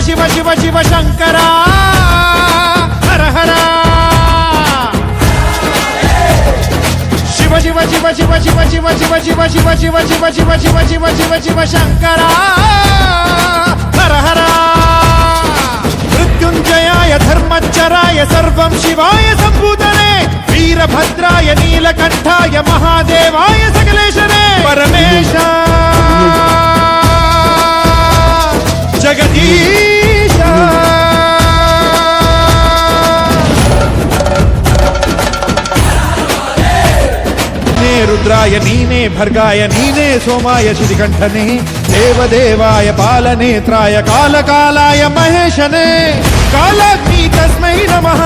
ಶಿವ ಶಿವ ಶಿವ ಶಂಕರ ಹರ ಹರ ಶಿವ ಶಿವ ಶಿವ ಶಿವ ಶಿವ ಶಿವ ಶಿವ ಶಿವ ಶಿವ ಶಿವ ಶಿವ ಶಿವ ಶಿವ ಶಿವ ಶಿವ ಶಂಕರ ಹರ ಹರ ಮೃತ್ಯುಂಜಯಾಯ ಧರ್ಮಚ್ಚರಾಯ ಸರ್ವಂ ಶಿವಾಯ ಸಂಭೂತನೆ ವೀರಭದ್ರಾಯ ನೀಲಕಂಠಾಯ ಮಹಾದೇವಾಯ ಸಕಲೇಶನೇ ಪರಮೇಶ ಜಗದೀಶ ರುದ್ರಾಯ ನೀನೇ ಭರ್ಗಾಯ ನೀನೇ ಸೋಮಾಯ ಶ್ರೀಕಂಠನೇ ದೇವದೇವಾಯ ಪಾಲನೇತ್ರಾಯ ಕಾಲಕಾಲಾಯ ಮಹೇಶನೇ ಕಾಲಾಗ್ನಿ ತಸ್ಮೈ ನಮಃ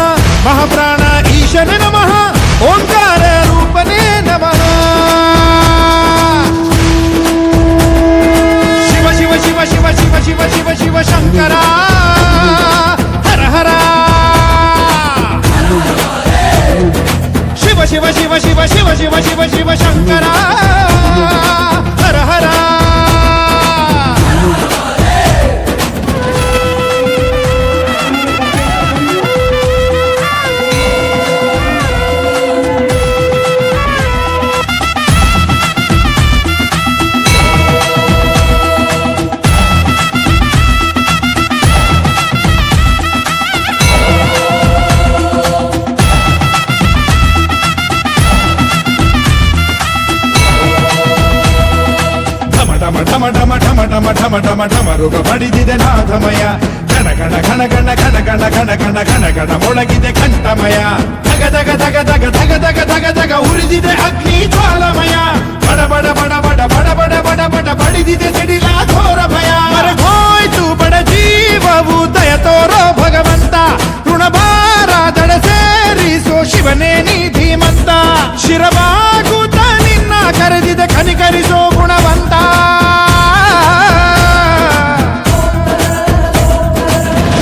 ಮಹಾಪ್ರಾಣ ಈಶನೇ ನಮಃ ಓಂಕಾರ ರೂಪನೇ ನಮಃ ಶಿವ ಶಿವ ಶಿವ ಶಿವ ಶಿವ ಶಿವ ಶಿವ ಶಿವ ಶಂಕರ ಹರ ಹರ ಶಿವ ಶಿವ ಶಿವ ಶಿವ ಶಿವ ಶಿವ ಶಿವ ಶಿವ ಶಂಕರ ಹರ ಹರ ಢಮ ಢಮ ಢಮ ಢಮ ಢಮ ಢಮ ಢಮ ರುಗ ಬಡಿದಿದೆ ನಾದಮಯ ಘನ ಘನ ಘನ ಘನ ಘನ ಘನ ಘನ ಘನ ಘನ ಘನ ಮೊಳಗಿದೆ ಕಂಠಮಯ ಧಗ ಧಗ ಧಗ ಧಗ ಧಗ ಧಗ ಧಗ ಧಗ ಉರಿದಿದೆ ಅಗ್ನಿ ಜ್ವಾಲಮಯ ಬಡ ಬಡ ಬಡ ಬಡ ಬಡ ಬಡ ಬಡ ಬಡ ಬಡಿದಿದೆ ಸಿಡಿಲ ಘೋರ ಭಯ ಹೋಯ್ತು ಬಡ ಜೀವವು ದಯ ತೋರೋ ಭಗವಂತ ಋಣಭಾರ ದಡ ಸೇರಿಸೋ ಶಿವನೇ ನೀ ಧೀಮಂತ ಶಿರವಾಗುತ್ತ ನಿನ್ನ ಕರೆದಿದೆ ಕನಿಕರಿಸೋ ಗುಣವಂತ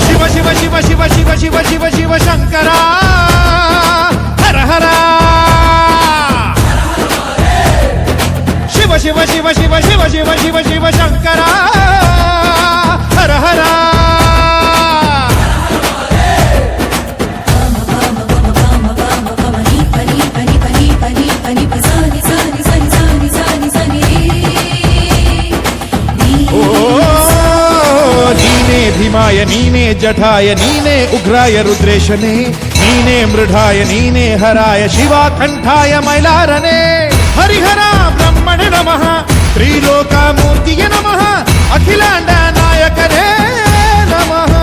ಶಿವ ಶಿವ ಶಿವ ಶಿವ ಶಿವ ಶಿವ ಶಿವ ಶಂಕರ ಹರ ಹರ ಶಿವ ಶಿವ ಶಿವ ಶಿವ ಶಿವ ಶಿವ ಶಿವ ಶಿವ ಶಂಕರ ಹರ ಹರ ಭೀಮಾಯ ನೀನೇ ಜಠಾಯ ನೀನೇ ಉಗ್ರಾಯ ರುದ್ರೇಶನೇ ನೀನೇ ಮೃಢಾಯ ನೀನೇ ಹರಾಯ ಶಿವಾಕಂಠಾಯ ಮೈಲಾರನೇ ಹರಿಹರ ಬ್ರಹ್ಮಣ ನಮಃ ತ್ರಿಲೋಕ ಮೂರ್ತಿಯ ನಮಃ ಅಖಿಲಾಂಡ ನಾಯಕರೇ ನಮಃ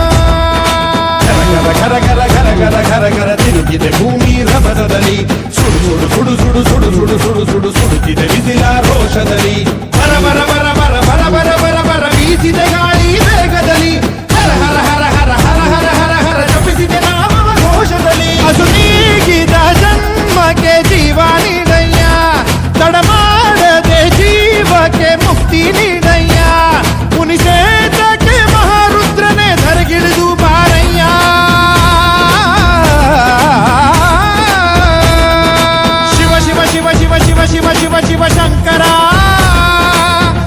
ಘರ ಘರ ಘರ ಘರ ಘರ ಘರ ತಿರುಗಿದೆ ಭೂಮಿ ರಭಸದಲ್ಲಿ ಸುಡು ಸುಡು ಸುಡು ಸುಡು ಸುಡು ಸುಡು ಸುಡು ಸುಡು ಸುಡುತ್ತಿದೆ ಬಿಸಿಲ ರೋಷದಲ್ಲಿ ಬರ ಬರ ಬರ ಬರ ಬರ ಬರ ಬರ ಬರ ಬೀಸಿದೆ ಗಾಳಿ ವೇಗದಲ್ಲಿ ಹರ ಹರ ಹರ ಹರ ಹರ ಹರ ಹರ ಹರ ಜಪಿಸಿದೆ ನಾಮವ ಘೋಷದಲ್ಲಿ ಅದು ನೀಗಿದ ಜನ್ಮಕ್ಕೆ ಜೀವ ನೀಡಯ್ಯ ತಡ ಮಾಡದೆ ಜೀವಕ್ಕೆ ಮುಕ್ತಿ ನೀಡಯ್ಯ ಮುನಿಸೇತಕ್ಕೆ ಮಹಾರುದ್ರನೇ ಧರೆಗಿಳಿದು ಬಾರಯ್ಯ ಶಿವ ಶಿವ ಶಿವ ಶಿವ ಶಿವ ಶಿವ ಶಿವ ಶಿವ ಶಂಕರ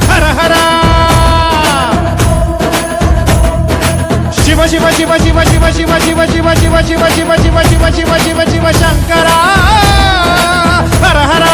ಹರ ಹರ ಶಿವ ಶಿವ ಶಿವ ಶಿವ ಶಿವ ಶಿವ ಶಿವ ಶಿವ ಶಿವ ಶಿವ ಶಿವ ಶಿವ ಶಿವ ಶಿವ ಶಿವ ಶಿವ ಶಂಕರ ಹರ ಹರ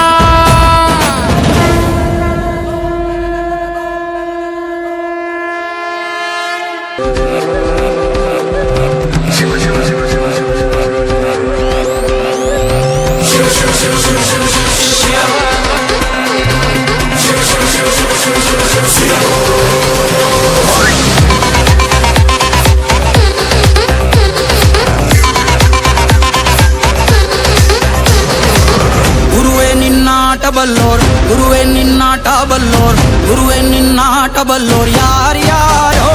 ಬಲ್ಲೋರ್ ಗುರುವೇ ನಿನ್ನಾಟ ಬಲ್ಲೋರ್ ಗುರುವೇ ನಿನ್ನಾಟ ಬಲ್ಲೋರ್ ಯಾರ್ಯಾರೋ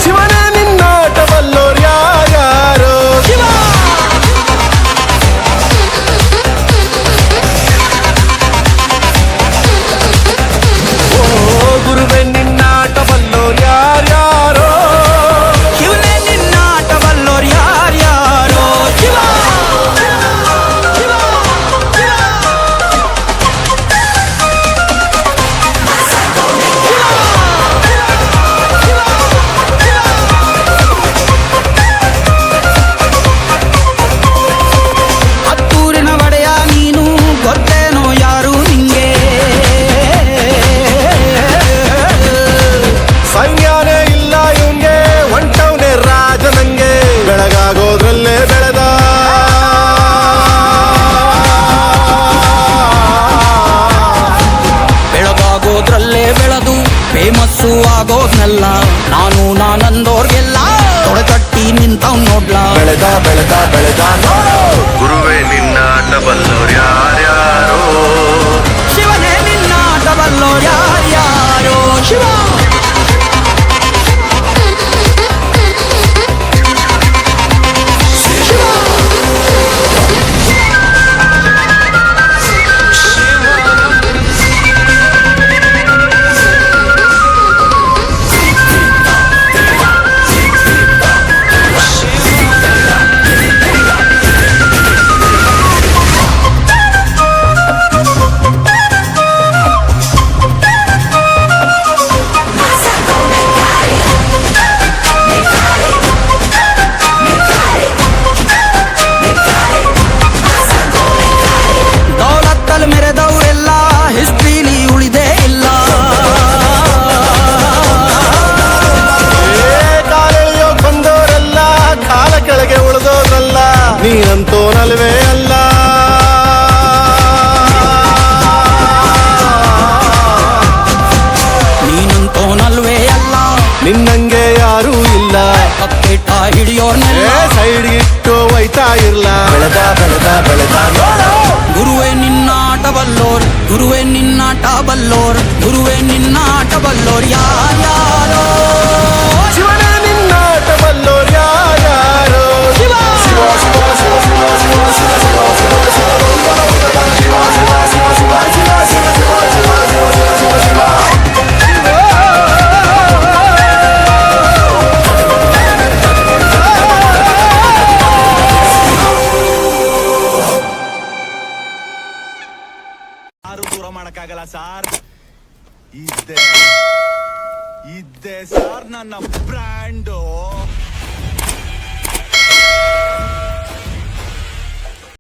ಶಿವನೇ ನಿನ್ನಾಟ ಬಲ್ಲೋರ್ ಯಾರ್ಯಾರೋ ಶಿವ ಓ ಗುರುವೇ ನಿನ್ನಾಟ ಬಲ್ಲೋರ್ ಯಾರ್ಯಾರೋ ಶಿವನೇ ನಿನ್ನಾಟ ಬಲ್ಲೋರ್ ಯಾರ್ಯಾರೋ ಶಿವ ಮನಸ್ಸು ಆಗೋದ್ನೆಲ್ಲ ನಾನು ನಾನಂದೋರ್ಗೆಲ್ಲ ತೊಡೆ ತಟ್ಟಿ ನಿಂತವ್ ನೋಡ್ಲಾ ಬೆಳೆದ ಬೆಳೆದ ಬೆಳೆದ ನೋಡು ಗುರುವೇ ನಿನ್ನಾಟ ಬಲ್ಲೋರ್ ಯಾರ್ಯಾರೋ ಶಿವನೇ ನಿನ್ನಾಟ ಬಲ್ಲೋರ್ ಯಾರ್ಯಾರೋ ಶಿವ ದೌಲತ್ತಲ್ಲಿ ಮೆರೆದವರೆಲ್ಲ ಹಿಸ್ಟ್ರಿಲಿ ಉಳಿದೇ ಇಲ್ಲ ಕಾಲೆಳೆಯೋ ಬಂದವರೆಲ್ಲ ಕಾಲ ಕೆಳಗೆ ಉಳಿದೋದ್ರಲ್ಲ ನೀನಂತೂ ನಲ್ವೇ ಅಲ್ಲ ನೀನಂತೋನಲ್ವೇ ಅಲ್ಲ ನಿನ್ನಂಗೆ ಯಾರೂ ಇಲ್ಲ ಕಪ್ಪೇಟ ಹಿಡಿಯೋರ್ನೆಲ್ಲ ಸೈಡ್ಗಿಟ್ಟು ಒಯ್ತಾ ಇರ್ಲ ಬೆಳೆದ ಬೆಳೆದ ಬೆಳೆದ ನೋಡು ಗುರುವೇ ನಿನ್ನಾಟ ಬಲ್ಲೋರ್ ಗುರುವೇ ನಿನ್ನಾಟ ಬಲ್ಲೋರ್ ಗುರುವೇ ನಿನ್ನಾಟ ಬಲ್ಲೋರ್ ಯಾರ್ಯಾರೋ ಶಿವನೇ ನಿನ್ನಾಟ ಬಲ್ಲೋರ್ ಯಾರ್ಯಾರೋ ಶಿವ ಯಾರು ದೂರ ಮಾಡಕ್ಕಾಗಲ್ಲ ಸಾರ್ ಇದ್ದೆ ಸಾರ್ ನನ್ನ ಬ್ರ್ಯಾಂಡು